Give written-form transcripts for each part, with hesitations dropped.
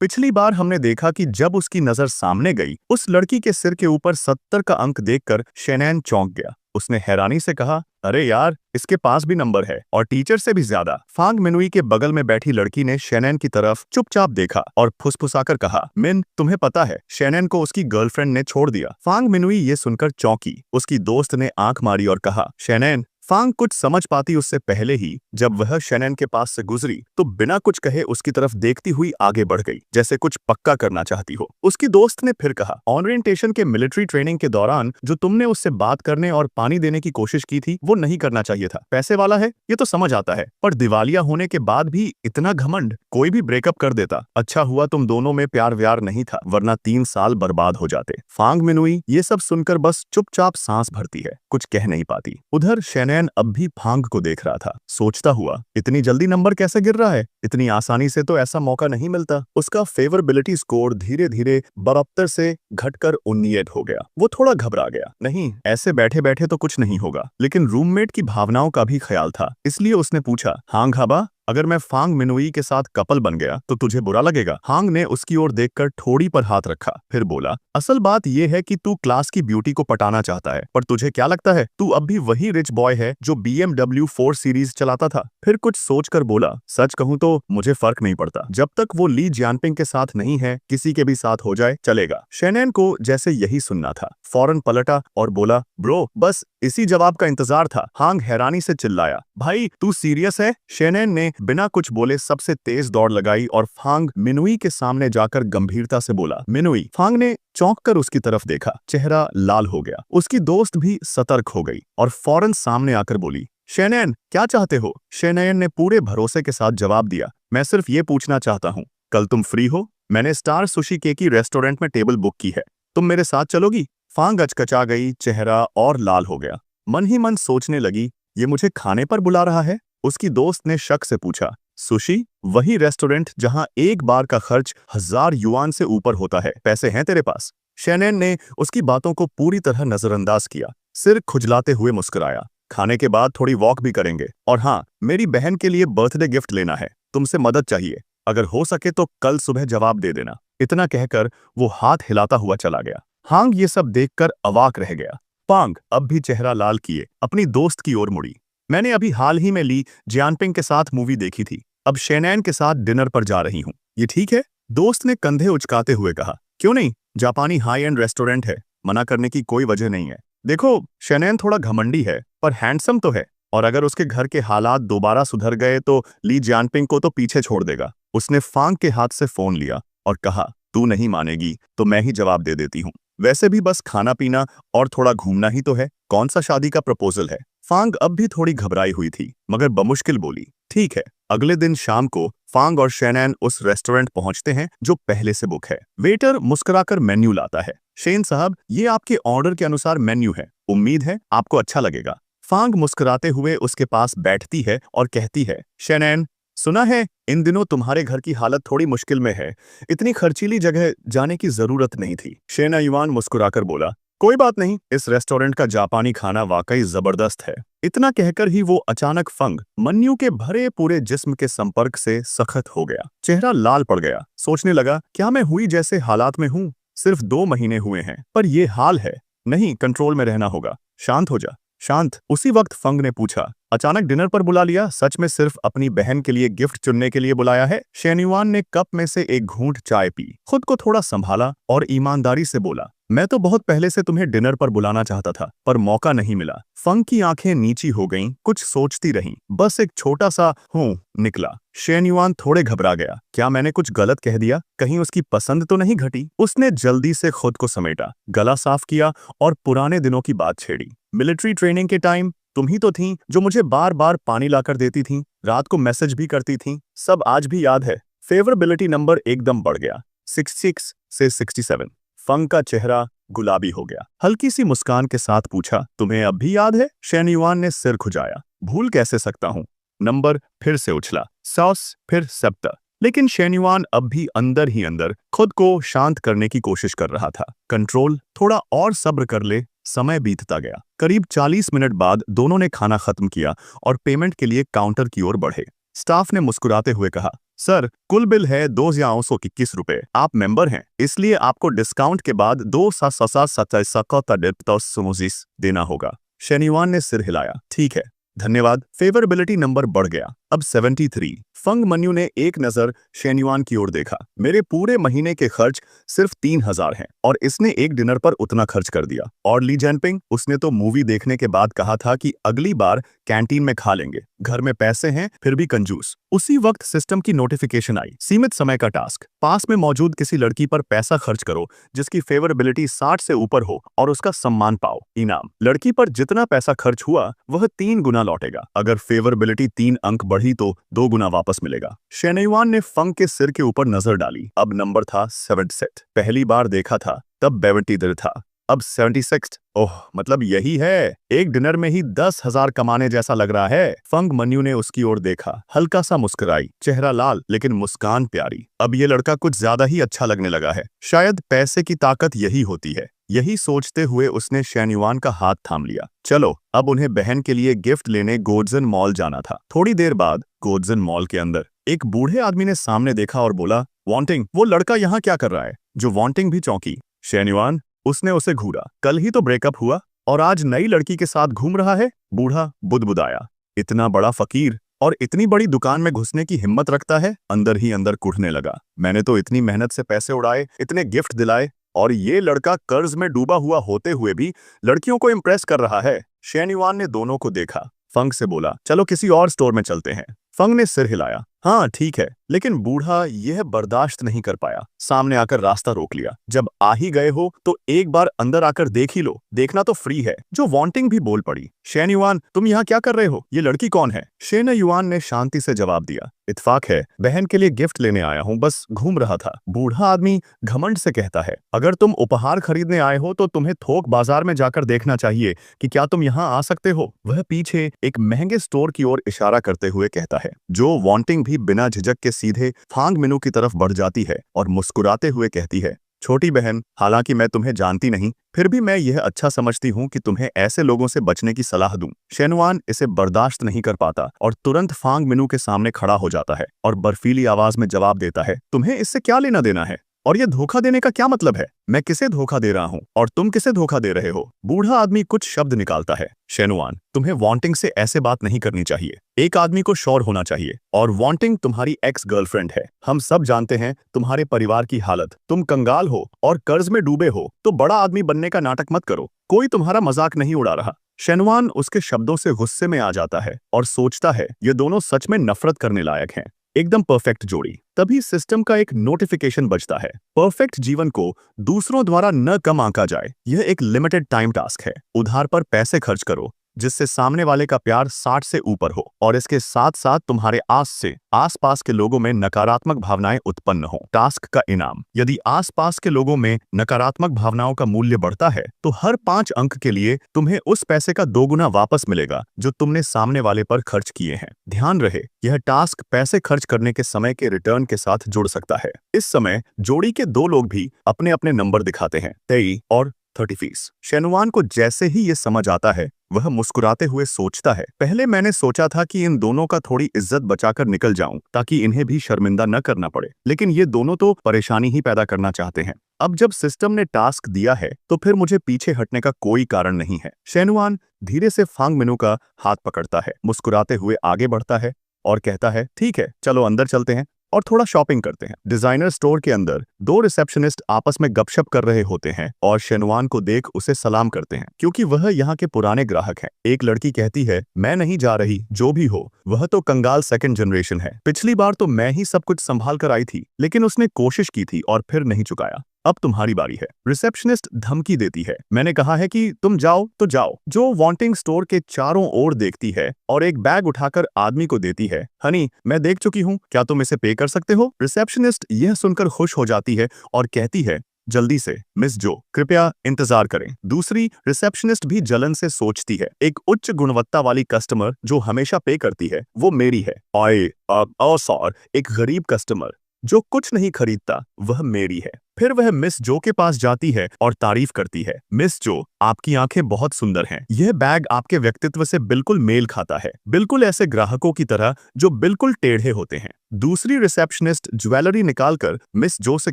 पिछली बार हमने देखा कि जब उसकी नजर सामने गई, उस लड़की के सिर के ऊपर 70 का अंक देखकर शेनैन चौंक गया। उसने हैरानी से कहा, अरे यार, इसके पास भी नंबर है और टीचर से भी ज्यादा। फांग मिनुई के बगल में बैठी लड़की ने शेनैन की तरफ चुपचाप देखा और फुसफुसाकर कहा, मिन, तुम्हें पता है शेनैन को उसकी गर्लफ्रेंड ने छोड़ दिया। फांग मिनुई ये सुनकर चौंकी। उसकी दोस्त ने आंख मारी और कहा, शेनैन। फांग कुछ समझ पाती उससे पहले ही जब वह शेनैन के पास से गुजरी तो बिना कुछ कहे उसकी तरफ देखती हुई आगे बढ़ गई, जैसे कुछ पक्का करना चाहती हो। उसकी दोस्त ने फिर कहा, ओरिएंटेशन के मिलिट्री ट्रेनिंग के दौरान जो तुमने उससे बात करने और पानी देने की कोशिश की थी वो नहीं करना चाहिए था। पैसे वाला है ये तो समझ आता है, पर दिवालिया होने के बाद भी इतना घमंड, कोई भी ब्रेकअप कर देता। अच्छा हुआ तुम दोनों में प्यार व्यार नहीं था, वरना 3 साल बर्बाद हो जाते। फांग मिनुई ये सब सुनकर बस चुपचाप सांस भरती है, कुछ कह नहीं पाती। उधर शेनैन अब भी फांग को देख रहा था, सोचता हुआ, इतनी जल्दी नंबर कैसे गिर रहा है? इतनी आसानी से तो ऐसा मौका नहीं मिलता। उसका फेवरेबिलिटी स्कोर धीरे धीरे 72 से घटकर 19 हो गया। वो थोड़ा घबरा गया। नहीं, ऐसे बैठे बैठे तो कुछ नहीं होगा, लेकिन रूममेट की भावनाओं का भी ख्याल था, इसलिए उसने पूछा, हांग हाबा, अगर मैं फांग मिनुई के साथ कपल बन गया तो तुझे बुरा लगेगा? हांग ने उसकी ओर देखकर ठोड़ी पर हाथ रखा, फिर बोला, असल बात यह है कि तू क्लास की ब्यूटी को पटाना चाहता है, पर तुझे क्या लगता है तू अब भी वही रिच बॉय है जो BMW 4 सीरीज चलाता था? फिर कुछ सोचकर बोला, सच कहूं तो मुझे फर्क नहीं पड़ता, जब तक वो ली जियानपिंग के साथ नहीं है, किसी के भी साथ हो जाए चलेगा। शेनैन को जैसे यही सुनना था, फौरन पलटा और बोला, ब्रो, बस इसी जवाब का इंतजार था। हांग हैरानी से चिल्लाया, भाई तू सीरियस है? शेनैन ने बिना कुछ बोले सबसे तेज दौड़ लगाई और फांग मिनुई के सामने जाकर गंभीरता से बोला, मिनुई। फांग ने चौंक कर उसकी तरफ देखा, चेहरा लाल हो गया। उसकी दोस्त भी सतर्क हो गई और फौरन सामने आकर बोली, शेनैन, क्या चाहते हो? शेनैन ने पूरे भरोसे के साथ जवाब दिया, मैं सिर्फ ये पूछना चाहता हूँ, कल तुम फ्री हो? मैंने स्टार सुशी केकी रेस्टोरेंट में टेबल बुक की है, तुम मेरे साथ चलोगी? फांग अचकचा गई, चेहरा और लाल हो गया। मन ही मन सोचने लगी, ये मुझे खाने पर बुला रहा है? उसकी दोस्त ने शक से पूछा, सुशी? वही रेस्टोरेंट जहां एक बार का खर्च 1000 युआन से ऊपर होता है। पैसे हैं तेरे पास? शेनैन ने उसकी बातों को पूरी तरह नजरअंदाज किया, सिर खुजलाते हुए मुस्कुराया, खाने के बाद थोड़ी वॉक भी करेंगे, और हाँ, मेरी बहन के लिए बर्थडे गिफ्ट लेना है, तुमसे मदद चाहिए, अगर हो सके तो कल सुबह जवाब दे देना। इतना कहकर वो हाथ हिलाता हुआ चला गया। हांग ये सब देखकर अवाक रह गया। फांग अब भी चेहरा लाल किए अपनी दोस्त की ओर मुड़ी, मैंने अभी हाल ही में ली जियानपिंग के साथ मूवी देखी थी, अब शेनैन के साथ डिनर पर जा रही हूँ, ये ठीक है? दोस्त ने कंधे उचकाते हुए कहा, क्यों नहीं, जापानी हाई एंड रेस्टोरेंट है, मना करने की कोई वजह नहीं है। देखो, शेनैन थोड़ा घमंडी है पर हैंडसम तो है, और अगर उसके घर के हालात दोबारा सुधर गए तो ली जियानपिंग को तो पीछे छोड़ देगा। उसने फांग के हाथ से फोन लिया और कहा, तू नहीं मानेगी तो मैं ही जवाब दे देती हूँ, वैसे भी बस खाना पीना और थोड़ा घूमना ही तो है, कौन सा शादी का प्रपोजल है? फांग अब भी थोड़ी घबराई हुई थी, मगर बमुश्किल बोली, ठीक है। अगले दिन शाम को फांग और शेनैन उस रेस्टोरेंट पहुंचते हैं जो पहले से बुक है। वेटर मुस्कुराकर मेन्यू लाता है, शेन साहब, ये आपके ऑर्डर के अनुसार मेन्यू है, उम्मीद है आपको अच्छा लगेगा। फांग मुस्कुराते हुए उसके पास बैठती है और कहती है, शेनैन, सुना है इन दिनों तुम्हारे घर की हालत थोड़ी मुश्किल में है, इतनी खर्चीली जगह जाने की जरूरत नहीं थी। शेना युआन मुस्कुराकर बोला, कोई बात नहीं, इस रेस्टोरेंट का जापानी खाना वाकई जबरदस्त है। इतना कहकर ही वो अचानक फंग मन्नू के भरे पूरे जिस्म के संपर्क से सख्त हो गया, चेहरा लाल पड़ गया। सोचने लगा, क्या मैं हुई जैसे हालात में हूँ? सिर्फ 2 महीने हुए हैं पर ये हाल है। नहीं, कंट्रोल में रहना होगा, शांत हो जा, शांत। उसी वक्त फंग ने पूछा, अचानक डिनर पर बुला लिया, सच में सिर्फ अपनी बहन के लिए गिफ्ट चुनने के लिए बुलाया है? शेनयुआन ने कप में से एक घूंट चाय पी, खुद को थोड़ा संभाला और ईमानदारी से बोला, मैं तो बहुत पहले से तुम्हें डिनर पर बुलाना चाहता था, पर मौका नहीं मिला। फंग की आंखें नीची हो गईं, कुछ सोचती रहीं, बस एक छोटा सा हूँ निकला। शेनयुआन थोड़े घबरा गया, क्या मैंने कुछ गलत कह दिया? कहीं उसकी पसंद तो नहीं घटी? उसने जल्दी से खुद को समेटा, गला साफ किया और पुराने दिनों की बात छेड़ी। मिलिट्री ट्रेनिंग के टाइम तुम ही तो थीं जो मुझे बार बार पानी लाकर देती थीं, रात को मैसेज भी करती थीं, सब आज भी याद है। फेवरेबिलिटी नंबर एकदम बढ़ गया, 66 से 67। फंग का चेहरा गुलाबी हो गया, हल्की सी मुस्कान के साथ पूछा, तुम्हें अब भी याद है? शेनयुआन ने सिर खुजाया, भूल कैसे सकता हूँ। नंबर फिर से उछला, 100 फिर 70। लेकिन शेनयुआन अब भी अंदर ही अंदर खुद को शांत करने की कोशिश कर रहा था। कंट्रोल, थोड़ा और सब्र कर ले। समय बीतता गया। करीब 40 मिनट बाद दोनों ने खाना खत्म किया और पेमेंट के लिए काउंटर की ओर बढ़े। स्टाफ ने मुस्कुराते हुए कहा, सर कुल बिल है 2,921 रुपए। आप मेंबर हैं, इसलिए आपको डिस्काउंट के बाद 2,777 देना होगा। शेन्युआन ने सिर हिलाया। ठीक है, धन्यवाद। फेवरेबिलिटी नंबर बढ़ गया, अब 73। फंग मनयू ने एक नजर शेन्युआन की ओर देखा। मेरे पूरे महीने के खर्च सिर्फ 3,000 हैं और इसने एक डिनर पर उतना खर्च कर दिया। और ली जैनपिंग, उसने तो मूवी देखने के बाद कहा था कि अगली बार कैंटीन में खा लेंगे। घर में पैसे हैं फिर भी कंजूस। उसी वक्त सिस्टम की नोटिफिकेशन आई, सीमित समय का टास्क। पास में मौजूद किसी लड़की पर पैसा खर्च करो जिसकी फेवरेबिलिटी 60 से ऊपर हो और उसका सम्मान पाओ। इनाम, लड़की पर जितना पैसा खर्च हुआ वह 3 गुना लौटेगा। अगर फेवरेबिलिटी 3 अंक बढ़ी तो 2 गुना वापस मिलेगा। शेन्युआन ने फंग के सिर के ऊपर नजर डाली। अब नंबर था 76। पहली बार देखा था तब 72 था, अब 76। ओह, मतलब यही है। एक डिनर में ही 10,000 कमाने जैसा लग रहा है। फंग मनयू ने उसकी ओर देखा, हल्का सा मुस्कुराई, चेहरा लाल लेकिन मुस्कान प्यारी। अब ये लड़का कुछ ज्यादा ही अच्छा लगने लगा है। शायद पैसे की ताकत यही होती है। यही सोचते हुए उसने शेन्युआन का हाथ थाम लिया। चलो, अब उन्हें बहन के लिए गिफ्ट लेने गोड्जन मॉल जाना था। थोड़ी देर बाद गोड्जन मॉल के अंदर एक बूढ़े आदमी ने सामने देखा और बोला, वांटिंग, वो लड़का यहाँ क्या कर रहा है? जो वांटिंग भी चौंकी। शेन्युआन, उसने उसे घूरा। कल ही तो ब्रेकअप हुआ और आज नई लड़की के साथ घूम रहा है। बूढ़ा बुदबुदाया। इतना बड़ा फकीर और इतनी बड़ी दुकान में घुसने की हिम्मत रखता है। अंदर ही अंदर कुढ़ने लगा। मैंने तो इतनी मेहनत से पैसे उड़ाए, इतने गिफ्ट दिलाए, और ये लड़का कर्ज में डूबा हुआ होते हुए भी लड़कियों को इम्प्रेस कर रहा है। शेन्युआन ने दोनों को देखा। फंग से बोला, चलो किसी और स्टोर में चलते हैं। फंग ने सिर हिलाया। हाँ ठीक है, लेकिन बूढ़ा यह बर्दाश्त नहीं कर पाया। सामने आकर रास्ता रोक लिया। जब आ ही गए हो तो एक बार अंदर आकर देख ही लो, देखना तो फ्री है। जो वांटिंग भी बोल पड़ी, शेन्युआन, तुम यहाँ क्या कर रहे हो? ये लड़की कौन है? शेन्युआन ने शांति से जवाब दिया, इत्तेफाक है, बहन के लिए गिफ्ट लेने आया हूँ, बस घूम रहा था। बूढ़ा आदमी घमंड से कहता है, अगर तुम उपहार खरीदने आए हो तो तुम्हें थोक बाजार में जाकर देखना चाहिए कि क्या तुम यहाँ आ सकते हो। वह पीछे एक महंगे स्टोर की ओर इशारा करते हुए कहता है। जो वांटिंग भी बिना झिझक के सीधे फांग मिनू की तरफ बढ़ जाती है और मुस्कुराते हुए कहती है, छोटी बहन, हालांकि मैं तुम्हें जानती नहीं, फिर भी मैं यह अच्छा समझती हूँ कि तुम्हें ऐसे लोगों से बचने की सलाह दूं। शेन्युआन इसे बर्दाश्त नहीं कर पाता और तुरंत फांग मिनू के सामने खड़ा हो जाता है और बर्फीली आवाज में जवाब देता है, तुम्हें इससे क्या लेना देना है? और यह धोखा देने का क्या मतलब है? मैं किसे धोखा दे रहा हूँ और तुम किसे धोखा दे रहे हो? बूढ़ा आदमी कुछ शब्द निकालता है। शेन्युआन, तुम्हें वांटिंग से ऐसे बात नहीं करनी चाहिए। एक आदमी को श्योर होना चाहिए, और वांटिंग तुम्हारी एक्स गर्लफ्रेंड है। हम सब जानते हैं तुम्हारे परिवार की हालत। तुम कंगाल हो और कर्ज में डूबे हो, तो बड़ा आदमी बनने का नाटक मत करो। कोई तुम्हारा मजाक नहीं उड़ा रहा। शेन्युआन उसके शब्दों से गुस्से में आ जाता है और सोचता है, ये दोनों सच में नफरत करने लायक हैं। एकदम परफेक्ट जोड़ी। तभी सिस्टम का एक नोटिफिकेशन बजता है। परफेक्ट जीवन को दूसरों द्वारा न कम आंका जाए। यह एक लिमिटेड टाइम टास्क है। उधार पर पैसे खर्च करो जिससे सामने वाले का प्यार 60 से ऊपर हो और इसके साथ साथ तुम्हारे आसपास के लोगों में नकारात्मक भावनाएं उत्पन्न हो। टास्क का इनाम, यदि आसपास के लोगों में नकारात्मक भावनाओं का मूल्य बढ़ता है तो हर 5 अंक के लिए तुम्हें उस पैसे का 2 गुना वापस मिलेगा जो तुमने सामने वाले पर खर्च किए हैं। ध्यान रहे, यह टास्क पैसे खर्च करने के समय के रिटर्न के साथ जुड़ सकता है। इस समय जोड़ी के 2 लोग भी अपने अपने नंबर दिखाते हैं, 23 और 30। शेन्युआन को जैसे ही ये समझ आता है वह मुस्कुराते हुए सोचता है, पहले मैंने सोचा था कि इन दोनों का थोड़ी इज्जत बचाकर निकल जाऊं ताकि इन्हें भी शर्मिंदा न करना पड़े, लेकिन ये दोनों तो परेशानी ही पैदा करना चाहते हैं। अब जब सिस्टम ने टास्क दिया है तो फिर मुझे पीछे हटने का कोई कारण नहीं है। शेन्युआन धीरे से फांग मिनू का हाथ पकड़ता है, मुस्कुराते हुए आगे बढ़ता है और कहता है, ठीक है, चलो अंदर चलते हैं और थोड़ा शॉपिंग करते हैं। डिजाइनर स्टोर के अंदर 2 रिसेप्शनिस्ट आपस में गपशप कर रहे होते हैं और शेन्युआन को देख उसे सलाम करते हैं क्योंकि वह यहाँ के पुराने ग्राहक हैं। एक लड़की कहती है, मैं नहीं जा रही, जो भी हो, वह तो कंगाल 2nd जनरेशन है। पिछली बार तो मैं ही सब कुछ संभाल कर आई थी, लेकिन उसने कोशिश की थी और फिर नहीं चुकाया। अब तुम्हारी बारी है। रिसेप्शनिस्ट धमकी देती है, मैंने कहा है कि तुम जाओ तो जाओ। जो वांटिंग स्टोर के चारों ओर देखती है और एक बैग उठाकर आदमी को देती है, हनी, मैं देख चुकी हूँ, क्या तुम इसे पे कर सकते हो? रिसेप्शनिस्ट यह सुनकर खुश हो जाती है और कहती है, जल्दी से मिस जो, कृपया इंतजार करें। दूसरी रिसेप्शनिस्ट भी जलन से सोचती है, एक उच्च गुणवत्ता वाली कस्टमर जो हमेशा पे करती है वो मेरी है। सर, एक गरीब कस्टमर जो कुछ नहीं खरीदता वह मेरी है। फिर वह मिस जो के पास जाती है और तारीफ करती है। मिस जो, आपकी आंखें बहुत सुंदर हैं। यह बैग आपके व्यक्तित्व से बिल्कुल मेल खाता है, बिल्कुल ऐसे ग्राहकों की तरह जो बिल्कुल टेढ़े होते हैं। दूसरी रिसेप्शनिस्ट ज्वेलरी निकालकर मिस जो से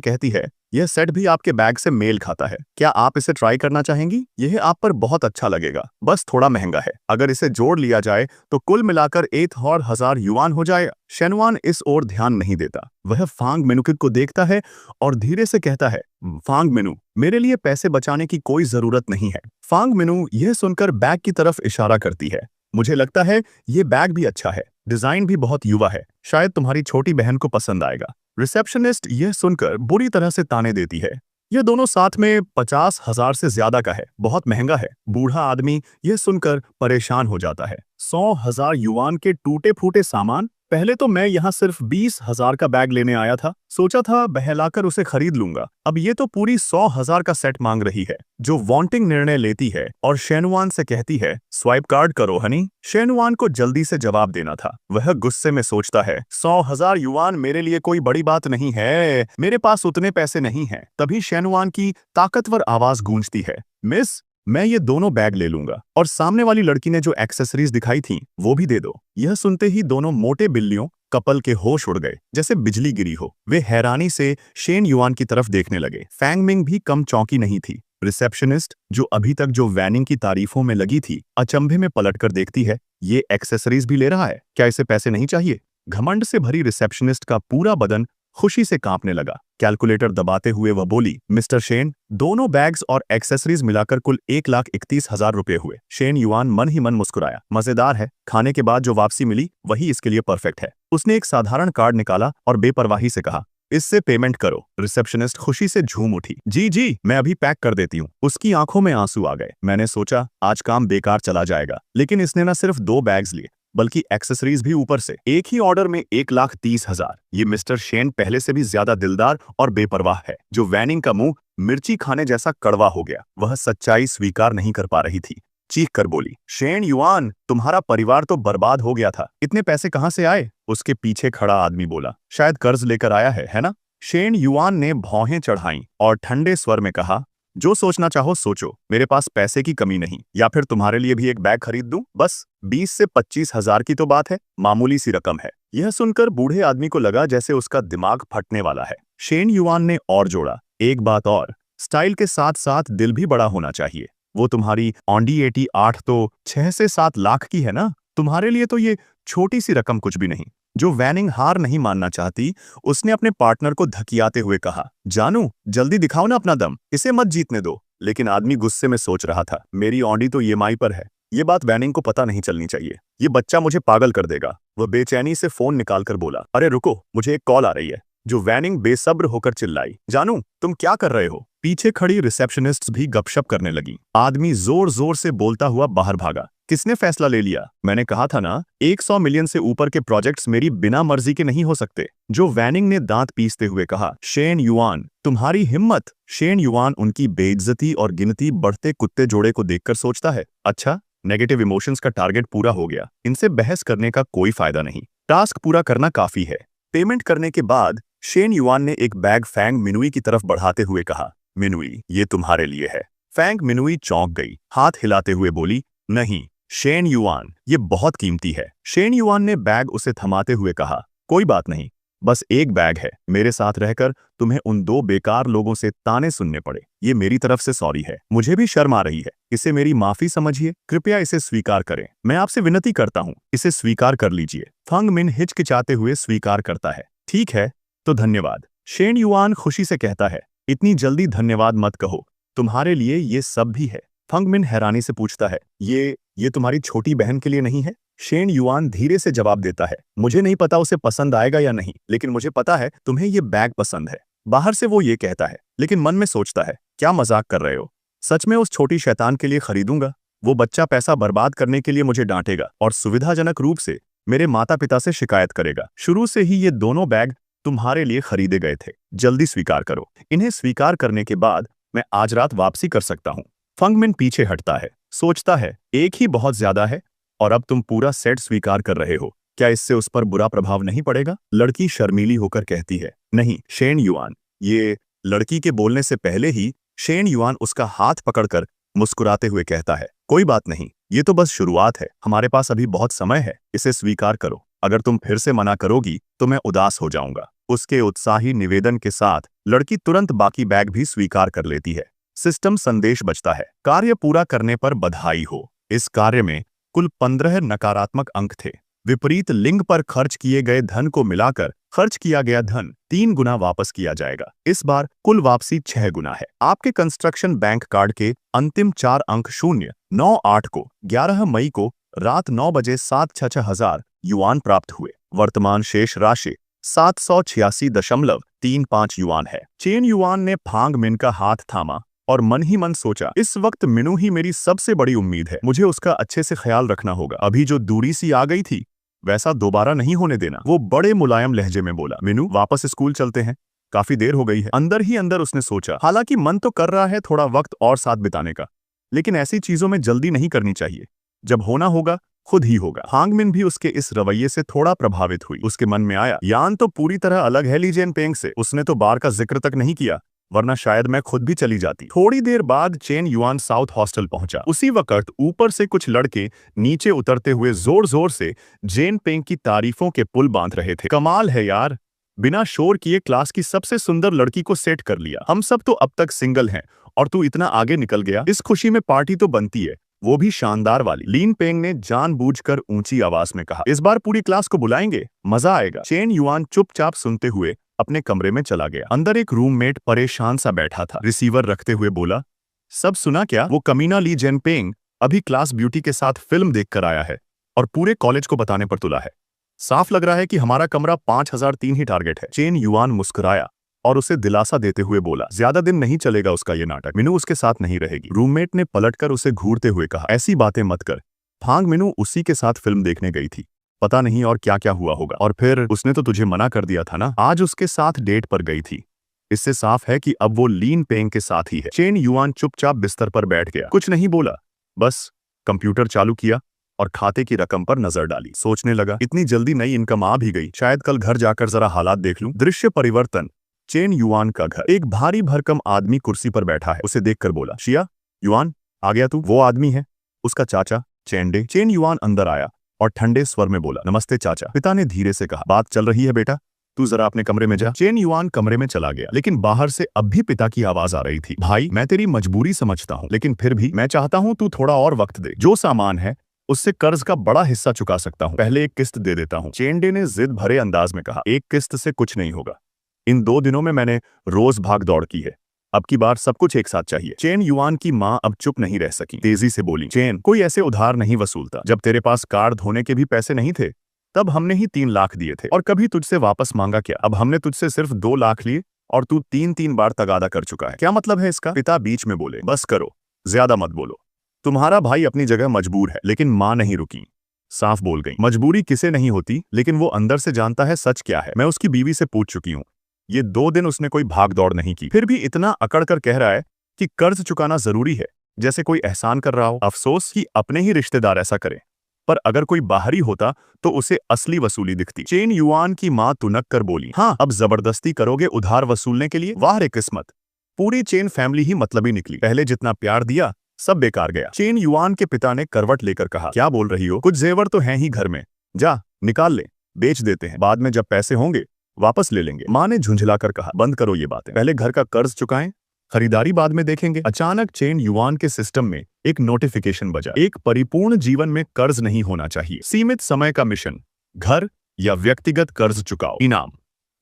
कहती है, यह सेट भी आपके बैग से मेल खाता है, क्या आप इसे ट्राई करना चाहेंगी? यह आप पर बहुत अच्छा लगेगा, बस थोड़ा महंगा है। अगर इसे जोड़ लिया जाए तो कुल मिलाकर 1000 युआन हो जाएगा। शेनवान इस ओर ध्यान नहीं देता। वह फांग मिनुकित को देखता है और धीरे से कहता है, फांग मिनु, मेरे लिए पैसे बचाने की कोई जरूरत नहीं है। फांग मिनु यह सुनकर बैग की तरफ इशारा करती है। मुझे लगता है ये बैग भी अच्छा है, डिजाइन भी बहुत युवा है, शायद तुम्हारी छोटी बहन को पसंद आएगा। रिसेप्शनिस्ट यह सुनकर बुरी तरह से ताने देती है। ये दोनों साथ में 50,000 से ज्यादा का है, बहुत महंगा है। बूढ़ा आदमी यह सुनकर परेशान हो जाता है। 100,000 युआन के टूटे फूटे सामान? पहले तो मैं यहाँ सिर्फ 20,000 का बैग लेने आया था, सोचा था बहलाकर उसे खरीद लूंगा। अब ये तो पूरी 100,000 का सेट मांग रही है। जो वांटिंग निर्णय लेती है और शेनवान से कहती है, स्वाइप कार्ड करो हनी। शेनवान को जल्दी से जवाब देना था। वह गुस्से में सोचता है, 100,000 युआन मेरे लिए कोई बड़ी बात नहीं है, मेरे पास उतने पैसे नहीं हैं। तभी शेनवान की ताकतवर आवाज गूंजती है, मिस, मैं ये दोनों बैग ले लूंगा और सामने वाली लड़की ने जो एक्सेसरीज दिखाई थी वो भी दे दो। यह सुनते ही दोनों मोटे बिल्लियों कपल के होश उड़ गए, जैसे बिजली गिरी हो। वे हैरानी से शेन युआन की तरफ देखने लगे। फैंग मिंग भी कम चौंकी नहीं थी। रिसेप्शनिस्ट, जो अभी तक जो वैनिंग की तारीफों में लगी थी, अचंभे में पलटकर देखती है, ये एक्सेसरीज भी ले रहा है, क्या इसे पैसे नहीं चाहिए? घमंड से भरी रिसेप्शनिस्ट का पूरा बदन खुशी से कांपने लगा। कैलकुलेटर दबाते हुए वह बोली, मिस्टर शेन, दोनों बैग्स और एक्सेसरीज मिलाकर कुल 1,31,000 रुपए हुए। शेन युआन मन ही मन मुस्कुराया। मजेदार है, खाने के बाद जो वापसी मिली वही इसके लिए परफेक्ट है। उसने एक साधारण कार्ड निकाला और बेपरवाही से कहा, इससे पेमेंट करो। रिसेप्शनिस्ट खुशी से झूम उठी। जी जी, मैं अभी पैक कर देती हूँ। उसकी आंखों में आंसू आ गए। मैंने सोचा आज काम बेकार चला जाएगा, लेकिन इसने न सिर्फ 2 बैग्स लिए बल्कि एक्सेसरीज भी ऊपर से। एक ही ऑर्डर में 1,30,000। ये मिस्टर शेन पहले से भी ज्यादा दिलदार और बेपरवाह है। जो वैनिंग का मुंह मिर्ची खाने जैसा कड़वा हो गया। वह सच्चाई स्वीकार नहीं कर पा रही थी। चीख कर बोली, शेन युआन, तुम्हारा परिवार तो बर्बाद हो गया था, इतने पैसे कहां से आए? उसके पीछे खड़ा आदमी बोला, शायद कर्ज लेकर आया है ना? शेन युआन ने भौहें चढ़ाईं और ठंडे स्वर में कहा, जो सोचना चाहो सोचो, मेरे पास पैसे की कमी नहीं। या फिर तुम्हारे लिए भी एक बैग खरीद दूं? बस 20 से 25,000 की तो बात है, मामूली सी रकम है। यह सुनकर बूढ़े आदमी को लगा जैसे उसका दिमाग फटने वाला है। शेन युआन ने और जोड़ा, एक बात और, स्टाइल के साथ साथ दिल भी बड़ा होना चाहिए। वो तुम्हारी ऑडी 88 तो 6 से 7 लाख की है ना? तुम्हारे लिए तो ये छोटी सी रकम कुछ भी नहीं। जो वैनिंग हार नहीं मानना चाहती, उसने अपने पार्टनर को धकियाते हुए कहा, जानू, जल्दी दिखाओ ना अपना दम, इसे मत जीतने दो। लेकिन आदमी गुस्से में सोच रहा था, मेरी ऑडी तो ईएमआई पर है, ये बात वैनिंग को पता नहीं चलनी चाहिए, ये बच्चा मुझे पागल कर देगा। वह बेचैनी से फोन निकालकर बोला, अरे रुको, मुझे एक कॉल आ रही है। जो वैनिंग बेसब्र होकर चिल्लाई, जानू, तुम क्या कर रहे हो? पीछे खड़ी रिसेप्शनिस्ट भी गपशप करने लगी। आदमी जोर जोर से बोलता हुआ बाहर भागा। किसने फैसला ले लिया? मैंने कहा था ना, 100 मिलियन से ऊपर के प्रोजेक्ट्स मेरी बिना मर्जी के नहीं हो सकते। जो वैनिंग ने दांत पीसते हुए कहा, शेन युआन, तुम्हारी हिम्मत। शेन युआन उनकी बेइज्जती और गिनती बढ़ते कुत्ते जोड़े को देखकर सोचता है, अच्छा, नेगेटिव इमोशंस का टारगेट पूरा हो गया, इनसे बहस करने का कोई फायदा नहीं, टास्क पूरा करना काफी है। पेमेंट करने के बाद शेन युआन ने एक बैग फैंग मिनुई की तरफ बढ़ाते हुए कहा, मिनुई, ये तुम्हारे लिए है। फैंग मिनुई चौंक गई, हाथ हिलाते हुए बोली, नहीं शेन युआन, ये बहुत कीमती है। शेन युआन ने बैग उसे थमाते हुए कहा, कोई बात नहीं, बस एक बैग है, मेरे साथ रहकर तुम्हें उन 2 बेकार लोगों से ताने सुनने पड़े, ये मेरी तरफ से सॉरी है। मुझे भी शर्म आ रही है, इसे मेरी माफी समझिए, कृपया इसे स्वीकार करें। मैं आपसे विनती करता हूँ, इसे स्वीकार कर लीजिए। फंग मिन हिचकिचाते हुए स्वीकार करता है, ठीक है तो धन्यवाद। शेन युआन खुशी से कहता है, इतनी जल्दी धन्यवाद मत कहो, तुम्हारे लिए ये सब भी है। फंग मिन हैरानी से पूछता है, ये तुम्हारी छोटी बहन के लिए नहीं है? शेन युआन धीरे से जवाब देता है, मुझे नहीं पता उसे पसंद आएगा या नहीं, लेकिन मुझे पता है तुम्हें ये बैग पसंद है। बाहर से वो ये कहता है, लेकिन मन में सोचता है, क्या मजाक कर रहे हो? सच में उस छोटी शैतान के लिए खरीदूंगा? वो बच्चा पैसा बर्बाद करने के लिए मुझे डांटेगा और सुविधाजनक रूप से मेरे माता पिता से शिकायत करेगा। शुरू से ही ये दोनों बैग तुम्हारे लिए खरीदे गए थे, जल्दी स्वीकार करो। इन्हें स्वीकार करने के बाद मैं आज रात वापसी कर सकता हूँ। फंग मिन पीछे हटता है, सोचता है, एक ही बहुत ज्यादा है और अब तुम पूरा सेट स्वीकार कर रहे हो। क्या इससे उस पर बुरा प्रभाव नहीं पड़ेगा? लड़की शर्मीली होकर कहती है, नहीं शेन युआन। ये लड़की के बोलने से पहले ही शेन युआन उसका हाथ पकड़कर मुस्कुराते हुए कहता है, कोई बात नहीं, ये तो बस शुरुआत है, हमारे पास अभी बहुत समय है, इसे स्वीकार करो। अगर तुम फिर से मना करोगी तो मैं उदास हो जाऊंगा। उसके उत्साही निवेदन के साथ लड़की तुरंत बाकी बैग भी स्वीकार कर लेती है। सिस्टम संदेश बजता है, कार्य पूरा करने पर बधाई हो। इस कार्य में कुल 15 नकारात्मक अंक थे। विपरीत लिंग पर खर्च किए गए धन को मिलाकर खर्च किया गया धन 3 गुना वापस किया जाएगा। इस बार कुल वापसी 6 गुना है। आपके कंस्ट्रक्शन बैंक कार्ड के अंतिम 4 अंक 098 को 11 मई को रात 9 बजे 766,000 युआन प्राप्त हुए। वर्तमान शेष राशि 786.35 युआन है। चेन युआन ने फांग मिन का हाथ थामा और मन ही मन सोचा, इस वक्त मिनू ही मेरी सबसे बड़ी उम्मीद है, मुझे उसका अच्छे से ख्याल रखना होगा। अभी जो दूरी सी आ गई थी वैसा दोबारा नहीं होने देना। वो बड़े मुलायम लहजे में बोला, मिनू वापस स्कूल चलते हैं, काफी देर हो गई है। अंदर ही अंदर उसने सोचा, हालांकि मन तो कर रहा है थोड़ा वक्त और साथ बिताने का, लेकिन ऐसी चीजों में जल्दी नहीं करनी चाहिए। जब होना होगा खुद ही होगा। हांगमिन भी उसके इस रवैये से थोड़ा प्रभावित हुई। उसके मन में आया, यान तो पूरी तरह अलग है ली जेनपेंग से, उसने तो बार का जिक्र तक नहीं किया, वरना शायद मैं खुद भी चली जाती। थोड़ी देर बाद चेन युआन साउथ हॉस्टल पहुंचा। उसी वक्त ऊपर से कुछ लड़के नीचे उतरते हुए जोर जोर से जेन पेंग की तारीफों के पुल बांध रहे थे। कमाल है यार, बिना शोर किए क्लास की सबसे सुंदर लड़की को सेट कर लिया। हम सब तो अब तक सिंगल हैं और तू इतना आगे निकल गया। इस खुशी में पार्टी तो बनती है, वो भी शानदार वाली। लीन पेंग ने जानबूझकर ऊंची आवाज में कहा, इस बार पूरी क्लास को बुलाएंगे, मजा आएगा। चेन युआन चुपचाप सुनते हुए अपने कमरे में चला गया। अंदर एक रूममेट परेशान सा बैठा था। रिसीवर रखते हुए बोला, सब सुना क्या? वो कमीना ली जेनपेंग अभी क्लास ब्यूटी के साथ फिल्म देखकर आया है और पूरे कॉलेज को बताने पर तुला है। साफ लग रहा है कि हमारा कमरा 5003 ही टारगेट है। चेन युआन मुस्कुराया और उसे दिलासा देते हुए बोला, ज्यादा दिन नहीं चलेगा उसका ये नाटक, मिनू उसके साथ नहीं रहेगी। रूममेट ने पलटकर उसे घूरते हुए कहा, ऐसी बातें मत कर, फांग मिनू उसी के साथ फिल्म देखने गई थी, पता नहीं और क्या क्या हुआ होगा। और फिर उसने तो तुझे मना कर दिया था ना, आज उसके साथ डेट पर गई थी। इससे साफ है कि अब वो लीन पेंग के साथ ही है। चेन युआन चुपचाप बिस्तर पर बैठ गया, कुछ नहीं बोला, बस कंप्यूटर चालू किया और खाते की रकम पर नजर डाली। सोचने लगा, इतनी जल्दी नई इनकम आ भी गई, शायद कल घर जाकर जरा हालात देख लूं। दृश्य परिवर्तन, चेन युआन का घर। एक भारी भरकम आदमी कुर्सी पर बैठा है। उसे देखकर बोला, शिया युआन आ गया तू? वो आदमी है उसका चाचा चेंडे। चेन युआन अंदर आया और ठंडे स्वर में बोला, नमस्ते चाचा। पिता ने धीरे से कहा, बात चल रही है बेटा, तू जरा अपने कमरे में जा। चेन युआन कमरे में चला गया, लेकिन बाहर से अब भी पिता की आवाज आ रही थी, भाई मैं तेरी मजबूरी समझता हूँ, लेकिन फिर भी मैं चाहता हूँ तू थोड़ा और वक्त दे। जो सामान है उससे कर्ज का बड़ा हिस्सा चुका सकता हूँ, पहले एक किस्त दे देता हूँ। चेंडे ने जिद भरे अंदाज में कहा, एक किस्त से कुछ नहीं होगा, इन 2 दिनों में मैंने रोज भाग दौड़ की है, अब की बार सब कुछ एक साथ चाहिए। चेन युआन की माँ अब चुप नहीं रह सकी, तेजी से बोली, चेन कोई ऐसे उधार नहीं वसूलता। जब तेरे पास कार धोने के भी पैसे नहीं थे तब हमने ही 3 लाख दिए थे, और कभी तुझसे वापस मांगा क्या? अब हमने तुझसे सिर्फ 2 लाख लिए और तू 3 बार तगादा कर चुका है। क्या मतलब है इसका? पिता बीच में बोले, बस करो, ज्यादा मत बोलो, तुम्हारा भाई अपनी जगह मजबूर है। लेकिन माँ नहीं रुकी, साफ बोल गई, मजबूरी किसे नहीं होती, लेकिन वो अंदर से जानता है सच क्या है। मैं उसकी बीवी से पूछ चुकी हूँ, ये 2 दिन उसने कोई भाग दौड़ नहीं की, फिर भी इतना अकड़ कर कह रहा है कि कर्ज चुकाना जरूरी है, जैसे कोई एहसान कर रहा हो। अफसोस कि अपने ही रिश्तेदार ऐसा करें, पर अगर कोई बाहरी होता तो उसे असली वसूली दिखती। चेन युआन की माँ तुनक कर बोली, हाँ अब जबरदस्ती करोगे उधार वसूलने के लिए? वाह रे किस्मत, पूरी चेन फैमिली ही मतलबी निकली, पहले जितना प्यार दिया सब बेकार गया। चेन युआन के पिता ने करवट लेकर कहा, क्या बोल रही हो? कुछ जेवर तो हैं ही घर में, जा निकाल ले, बेच देते हैं, बाद में जब पैसे होंगे वापस ले लेंगे। माँ ने झुंझलाकर कहा, बंद करो ये बातें, पहले घर का कर्ज चुकाएं, खरीदारी बाद में देखेंगे। अचानक चेन युआन के सिस्टम में एक नोटिफिकेशन बजा, एक परिपूर्ण जीवन में कर्ज नहीं होना चाहिए, सीमित समय का मिशन, घर या व्यक्तिगत कर्ज चुकाओ, इनाम,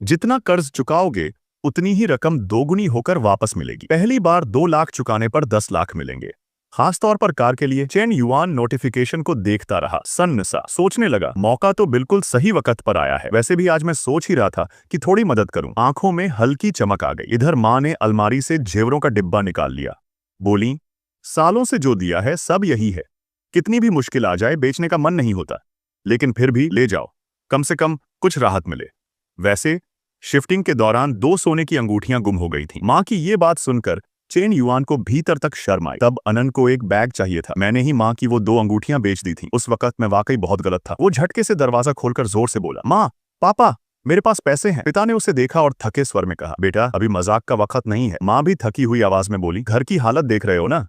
जितना कर्ज चुकाओगे उतनी ही रकम 2 गुनी होकर वापस मिलेगी। पहली बार 2 लाख चुकाने पर 10 लाख मिलेंगे, खासतौर पर कार के लिए। चेन युआन नोटिफिकेशन को देखता रहा, सन्नसा, सोचने लगा, मौका तो बिल्कुल सही वक्त पर आया है। वैसे भी आज मैं सोच ही रहा था कि थोड़ी मदद करूं। आंखों में हल्की चमक आ गई। इधर माँ ने अलमारी से जेवरों का डिब्बा निकाल लिया, बोली, सालों से जो दिया है सब यही है, कितनी भी मुश्किल आ जाए बेचने का मन नहीं होता, लेकिन फिर भी ले जाओ, कम से कम कुछ राहत मिले। वैसे शिफ्टिंग के दौरान 2 सोने की अंगूठियां गुम हो गई थीं। माँ की ये बात सुनकर चेन युआन को भीतर तक शर्म आई। तब अनन को एक बैग चाहिए था। मैंने ही माँ की वो 2 अंगूठियां बेच दी थी। उस वक्त मैं वाकई बहुत गलत था। वो झटके से दरवाजा खोलकर जोर से बोला, माँ, पापा, मेरे पास पैसे हैं। पिता ने उसे देखा और थके स्वर में कहा, बेटा, अभी मजाक का वक्त नहीं है। माँ भी थकी हुई आवाज में बोली, घर की हालत देख रहे हो ना,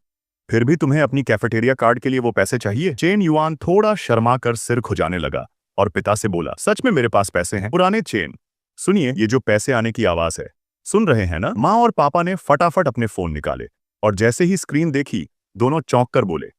फिर भी तुम्हें अपनी कैफेटेरिया कार्ड के लिए वो पैसे चाहिए। चेन युआन थोड़ा शर्मा कर सिर खुजाने लगा और पिता से बोला, सच में मेरे पास पैसे हैं। पुराने चेन, सुनिए, ये जो पैसे आने की आवाज है, सुन रहे हैं ना? माँ और पापा ने फटाफट अपने फोन निकाले और जैसे ही स्क्रीन देखी, दोनों चौंक कर बोले,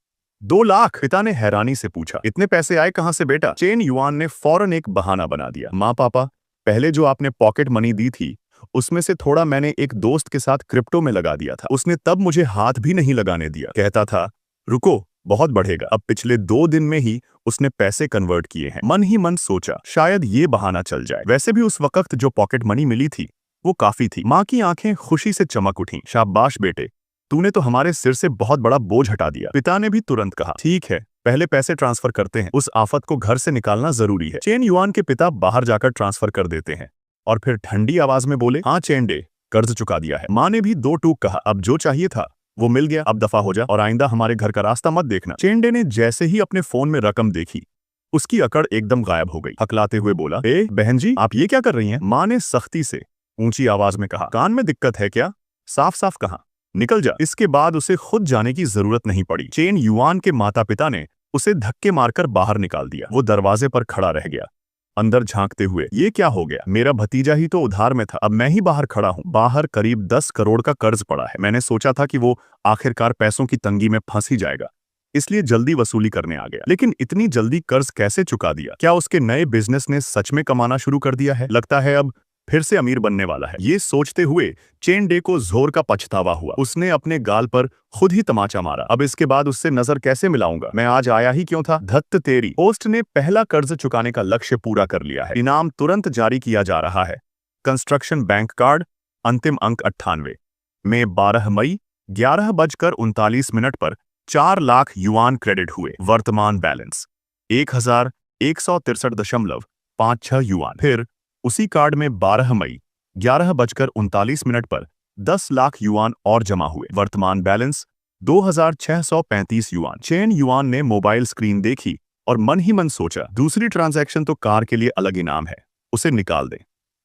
2 लाख। पिता ने हैरानी से पूछा, इतने पैसे आए कहां से बेटा? चेन युआन ने फौरन एक बहाना बना दिया, माँ पापा, पहले जो आपने पॉकेट मनी दी थी उसमें से थोड़ा मैंने एक दोस्त के साथ क्रिप्टो में लगा दिया था। उसने तब मुझे हाथ भी नहीं लगाने दिया। कहता था, रुको, बहुत बढ़ेगा। अब पिछले 2 दिन में ही उसने पैसे कन्वर्ट किए हैं। मन ही मन सोचा, शायद ये बहाना चल जाए। वैसे भी उस वक्त जो पॉकेट मनी मिली थी वो काफी थी। माँ की आंखें खुशी से चमक उठीं। शाबाश बेटे, तूने तो हमारे सिर से बहुत बड़ा बोझ हटा दिया। पिता ने भी तुरंत कहा, ठीक है, पहले पैसे ट्रांसफर करते हैं। उस आफत को घर से निकालना जरूरी है। चेन युआन के पिता बाहर जाकर ट्रांसफर कर देते हैं और फिर ठंडी आवाज में बोले, हाँ चेंडे, कर्ज चुका दिया है। माँ ने भी 2 टूक कहा, अब जो चाहिए था वो मिल गया, अब दफा हो जा और आइंदा हमारे घर का रास्ता मत देखना। चेंडे ने जैसे ही अपने फोन में रकम देखी, उसकी अकड़ एकदम गायब हो गई। हकलाते हुए बोला, ए बहन जी, आप ये क्या कर रही हैं? माँ ने सख्ती से ऊंची आवाज में कहा, कान में दिक्कत है क्या? साफ साफ कहा, निकल जा। इसके बाद उसे खुद जाने की जरूरत नहीं पड़ी। चेन युआन के माता पिता ने उसे धक्के मारकर बाहर निकाल दिया। वो दरवाजे पर खड़ा रह गया, अंदर झांकते हुए, ये क्या हो गया? मेरा भतीजा ही तो उधार में था, अब मैं ही बाहर खड़ा हूँ। बाहर करीब 10 करोड़ का कर्ज पड़ा है। मैंने सोचा था कि वो आखिरकार पैसों की तंगी में फंस ही जाएगा, इसलिए जल्दी वसूली करने आ गया। लेकिन इतनी जल्दी कर्ज कैसे चुका दिया? क्या उसके नए बिजनेस ने सच में कमाना शुरू कर दिया है? लगता है अब फिर से अमीर बनने वाला है। ये सोचते हुए चेन डे को जोर का पछतावा हुआ। उसने अपने गाल पर खुद ही तमाचा मारा। अब इसके बाद उससे नजर कैसे मिलाऊंगा? मैं आज आया ही क्यों था? धत्त तेरी। पोस्ट ने पहला कर्ज चुकाने का लक्ष्य पूरा कर लिया है। इनाम तुरंत जारी किया जा रहा है। कंस्ट्रक्शन बैंक कार्ड, अंतिम अंक 98 में 12 मई 11:39 पर 4 लाख युआन क्रेडिट हुए। वर्तमान बैलेंस 1163.56 युआन। फिर उसी कार्ड में 12 मई 11:39 पर 10 लाख युआन और जमा हुए। वर्तमान बैलेंस 2635 युआन। चेन युआन ने मोबाइल स्क्रीन देखी और मन ही मन सोचा, दूसरी ट्रांजैक्शन तो कार के लिए अलग इनाम है, उसे निकाल दें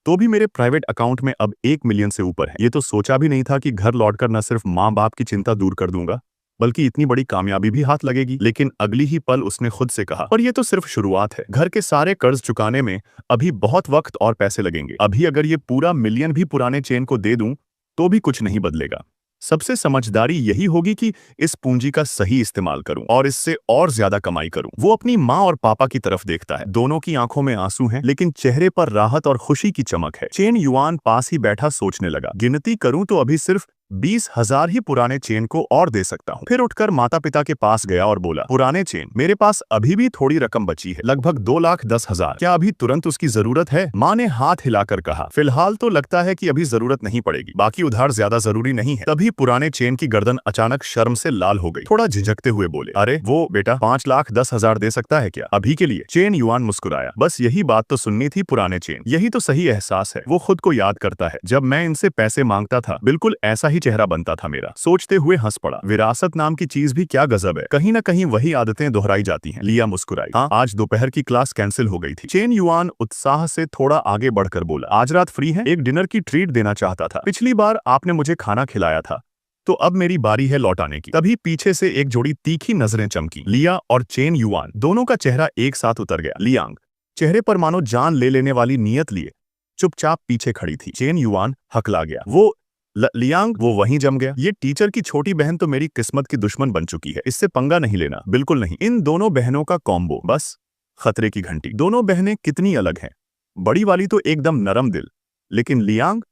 तो भी मेरे प्राइवेट अकाउंट में अब 1 मिलियन से ऊपर है। ये तो सोचा भी नहीं था कि घर लौटकर न सिर्फ माँ बाप की चिंता दूर कर दूंगा, बल्कि इतनी बड़ी कामयाबी भी हाथ लगेगी। लेकिन अगली ही पल उसने खुद से कहा, पर ये तो सिर्फ शुरुआत है। घर के सारे कर्ज चुकाने में अभी बहुत वक्त और पैसे लगेंगे। अभी अगर ये पूरा मिलियन भी पुराने चेन को दे दूं तो भी कुछ नहीं बदलेगा। सबसे समझदारी यही होगी कि इस पूंजी का सही इस्तेमाल करूं और इससे और ज्यादा कमाई करूं। वो अपनी माँ और पापा की तरफ देखता है। दोनों की आंखों में आंसू हैं, लेकिन चेहरे पर राहत और खुशी की चमक है। चेन युआन पास ही बैठा सोचने लगा, गिनती करूं तो अभी सिर्फ 20,000 ही पुराने चेन को और दे सकता हूँ। फिर उठकर माता पिता के पास गया और बोला, पुराने चेन, मेरे पास अभी भी थोड़ी रकम बची है, लगभग 2,10,000। क्या अभी तुरंत उसकी जरूरत है? माँ ने हाथ हिलाकर कहा, फिलहाल तो लगता है कि अभी जरूरत नहीं पड़ेगी, बाकी उधार ज्यादा जरूरी नहीं है। तभी पुराने चेन की गर्दन अचानक शर्म से लाल हो गई। थोड़ा झिझकते हुए बोले, अरे वो बेटा 5,10,000 दे सकता है क्या अभी के लिए? चेन युआन मुस्कुराया, बस यही बात तो सुननी थी पुराने चेन, यही तो सही एहसास है। वो खुद को याद करता है, जब मैं इनसे पैसे मांगता था बिल्कुल ऐसा ही चेहरा बनता था मेरा। सोचते हुए हंस पड़ा, विरासत नाम की चीज भी क्या गजब है, कहीं ना कहीं वही आदतें दोहराई जाती हैं। लिया मुस्कुराई, हाँ, आज दोपहर की क्लास कैंसिल हो गई थी। चेन युआन उत्साह से थोड़ा आगे बढ़कर बोला, आज रात फ्री है? एक डिनर की ट्रीट देना चाहता था। पिछली बार आपने मुझे खाना खिलाया था, तो अब मेरी बारी है लौटाने की। तभी पीछे से एक जोड़ी तीखी नजरें चमकी। लिया और चेन युआन दोनों का चेहरा एक साथ उतर गया। लियांग चेहरे पर मानो जान ले लेने वाली नियत लिए चुपचाप पीछे खड़ी थी। चेन युआन हकला गया। वो लियांग, वो वहीं जम गया। ये टीचर की छोटी बहन तो मेरी किस्मत की दुश्मन बन चुकी है, इससे पंगा नहीं लेना, बिल्कुल नहीं। इन दोनों बहनों का कॉम्बो बस खतरे की घंटी। दोनों बहनें कितनी अलग हैं। बड़ी वाली तो एकदम नरम दिल, लेकिन लियांग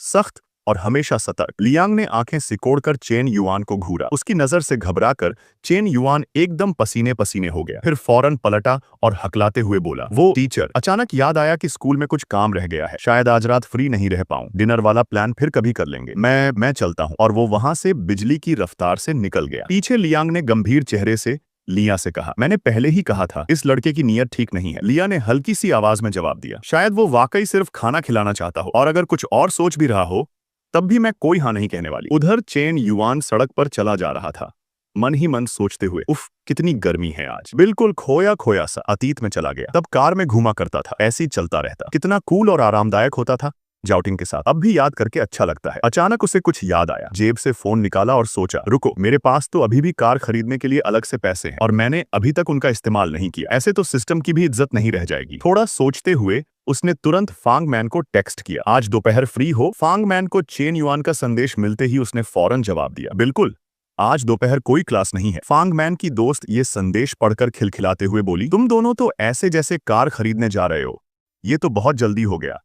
सख्त और हमेशा सतर्क। लियांग ने आंखें सिकोड़कर चेन युआन को घूरा। उसकी नजर से घबराकर चेन युआन एकदम पसीने पसीने हो गया। फिर फौरन पलटा और हकलाते हुए बोला, वो टीचर। अचानक याद आया कि स्कूल में कुछ काम रह गया है, शायद आज रात फ्री नहीं रह पाऊं। डिनर वाला प्लान फिर कभी कर लेंगे, मैं चलता हूं। और वो वहां से बिजली की रफ्तार से निकल गया। पीछे लियांग ने गंभीर चेहरे से लिया से कहा, मैंने पहले ही कहा था इस लड़के की नीयत ठीक नहीं है। लिया ने हल्की सी आवाज में जवाब दिया, शायद वो वाकई सिर्फ खाना खिलाना चाहता हो, और अगर कुछ और सोच भी रहा हो तब भी मैं कोई हाँ नहीं कहने वाली। उधर चेन युआन सड़क पर चला जा रहा था, मन ही मन सोचते हुए, उफ कितनी गर्मी है आज। बिल्कुल खोया खोया सा अतीत में चला गया। तब कार में घूमा करता था, ऐसे ही चलता रहता, कितना कूल और आरामदायक होता था जाउटिंग के साथ। अब भी याद करके अच्छा लगता है। अचानक उसे कुछ याद आया, जेब से फोन निकाला और सोचा, रुको, मेरे पास तो अभी भी कार खरीदने के लिए अलग से पैसे हैं और मैंने अभी तक उनका इस्तेमाल नहीं किया। ऐसे तो सिस्टम की भी इज्जत नहीं रह जाएगी। थोड़ा सोचते हुए उसने तुरंत फांग मैन को टेक्स्ट किया, आज दोपहर फ्री हो? फांग मैन को चेन युआन का संदेश मिलते ही उसने फौरन जवाब दिया, बिल्कुल, आज दोपहर कोई क्लास नहीं है। फांग मैन की दोस्त ये संदेश पढ़कर खिलखिलाते हुए बोली, तुम दोनों तो ऐसे जैसे कार खरीदने जा रहे हो, ये तो बहुत जल्दी हो गया।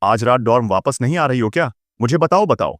आज रात डॉर्म वापस नहीं आ रही हो क्या? मुझे बताओ।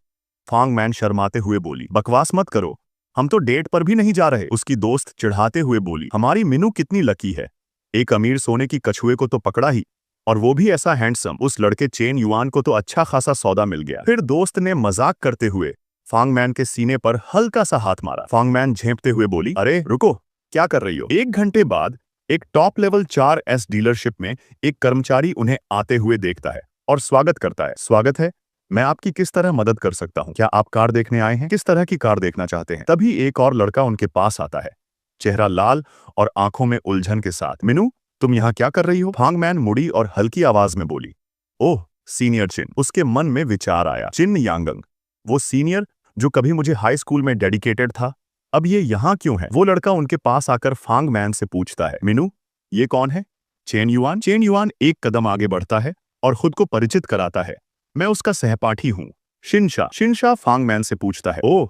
फांग मैन शर्माते हुए बोली, बकवास मत करो, हम तो डेट पर भी नहीं जा रहे। उसकी दोस्त चिढ़ाते हुए बोली, हमारी मिनू कितनी लकी है, एक अमीर सोने की कछुए को तो पकड़ा ही, और वो भी ऐसा हैंडसम। उस लड़के चेन युआन को तो अच्छा खासा सौदा मिल गया। फिर दोस्त ने मजाक करते हुए फांग मैन के सीने पर हल्का सा हाथ मारा। फांग मैन झेंपते हुए बोली, अरे रुको, क्या कर रही हो? 1 घंटे बाद एक टॉप लेवल 4S डीलरशिप में एक कर्मचारी उन्हें आते हुए देखता है और स्वागत करता है। स्वागत है, मैं आपकी किस तरह मदद कर सकता हूँ? क्या आप कार देखने आए हैं? किस तरह की कार देखना चाहते हैं? तभी एक और लड़का उनके पास आता है, चेहरा लाल और आंखों में उलझन के साथ। मिनू, तुम यहाँ क्या कर रही हो? फांग मैन मुड़ी और हल्की आवाज में बोली, ओह सीनियर चिन। उसके मन में विचार आया, चिन यांगंग, वो सीनियर जो कभी मुझे हाई स्कूल में डेडिकेटेड था, अब ये यहाँ क्यों है? वो लड़का उनके पास आकर फांग मैन से पूछता है, मिनू ये कौन है? Chain yuan. चेन युआन एक कदम आगे बढ़ता है और खुद को परिचित कराता है, मैं उसका सहपाठी हूँ, शिनशा। शिनशा फांग मैन से पूछता है, ओह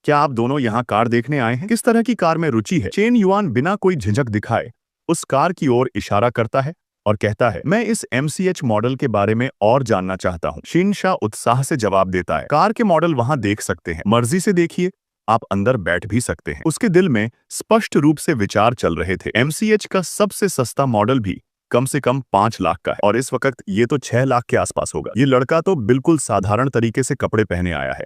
क्या आप दोनों यहाँ कार देखने आए हैं? किस तरह की कार में रुचि है? चेन युआन बिना कोई झिझक दिखाए उस कार की ओर इशारा करता है और कहता है, मैं इस MCH मॉडल के बारे में और जानना चाहता हूँ। शिनशा उत्साह से जवाब देता है, कार के मॉडल वहां देख सकते हैं, मर्जी से देखिए, आप अंदर बैठ भी सकते हैं। उसके दिल में स्पष्ट रूप से विचार चल रहे थे। MCH का सबसे सस्ता मॉडल भी कम से कम 5 लाख का है और इस वक्त ये तो 6 लाख के आसपास होगा। ये लड़का तो बिल्कुल साधारण तरीके से कपड़े पहने आया है।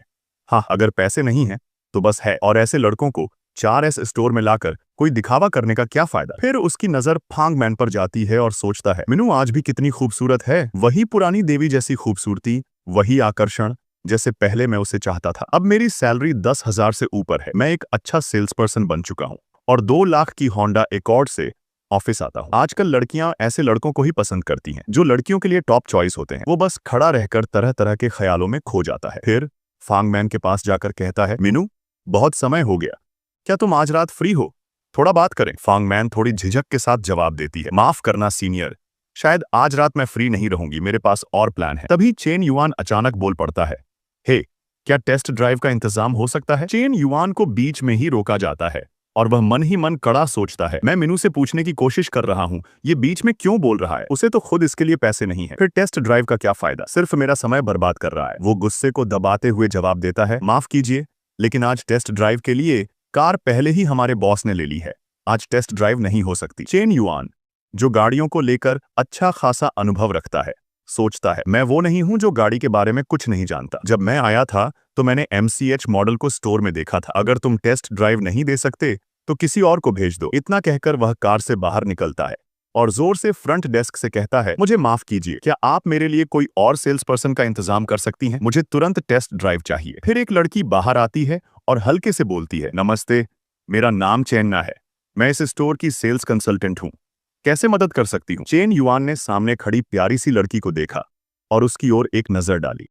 हाँ, अगर पैसे नहीं है तो बस है, और ऐसे लड़कों को 4S स्टोर में लाकर कोई दिखावा करने का क्या फायदा? फिर उसकी नजर फांग मैन पर जाती है और सोचता है, मिनू आज भी कितनी खूबसूरत है, वही पुरानी देवी जैसी खूबसूरती, वही आकर्षण जैसे पहले मैं उसे चाहता था। अब मेरी सैलरी 10,000 से ऊपर है, मैं एक अच्छा सेल्स पर्सन बन चुका हूँ और 2 लाख की होंडा एकॉर्ड से ऑफिस आता हूँ। आजकल लड़कियां ऐसे लड़कों को ही पसंद करती हैं जो लड़कियों के लिए टॉप चॉइस होते हैं। वो बस खड़ा रहकर तरह तरह के ख्यालों में खो जाता है। फिर फांग मैन के पास जाकर कहता है, मिनू बहुत समय हो गया, क्या तुम आज रात फ्री हो? थोड़ा बात करें। फांग मैन थोड़ी झिझक के साथ जवाब देती है, माफ करना सीनियर, शायद आज रात मैं फ्री नहीं रहूंगी, मेरे पास और प्लान है। तभी चेन युआन अचानक बोल पड़ता है, हे क्या टेस्ट ड्राइव का इंतजाम हो सकता है? चेन युआन को बीच में ही रोका जाता है और वह मन ही मन कड़ा सोचता है, मैं मिनू से पूछने की कोशिश कर रहा हूँ, ये बीच में क्यों बोल रहा है? उसे तो खुद इसके लिए पैसे नहीं है, फिर टेस्ट ड्राइव का क्या फायदा? सिर्फ मेरा समय बर्बाद कर रहा है। वो गुस्से को दबाते हुए जवाब देता है, माफ कीजिए, लेकिन आज टेस्ट ड्राइव के लिए कार पहले ही हमारे बॉस ने ले ली है, आज टेस्ट ड्राइव नहीं हो सकती। चेन युआन, जो गाड़ियों को लेकर अच्छा खासा अनुभव रखता है, सोचता है, मैं वो नहीं हूं जो गाड़ी के बारे में कुछ नहीं जानता। जब मैं आया था तो मैंने MCH मॉडल को स्टोर में देखा था, अगर तुम टेस्ट ड्राइव नहीं दे सकते तो किसी और को भेज दो। इतना कहकर वह कार से बाहर निकलता है और जोर से फ्रंट डेस्क से कहता है, मुझे माफ कीजिए, क्या आप मेरे लिए कोई और सेल्स पर्सन का इंतजाम कर सकती हैं? मुझे तुरंत टेस्ट ड्राइव चाहिए। फिर एक लड़की बाहर आती है और हल्के से बोलती है, नमस्ते, मेरा नाम चेन्ना है, मैं इस स्टोर की सेल्स कंसल्टेंट हूँ, कैसे मदद कर सकती हूँ? चेन युआन ने सामने खड़ी प्यारी सी लड़की को देखा और उसकी ओर एक नजर डाली।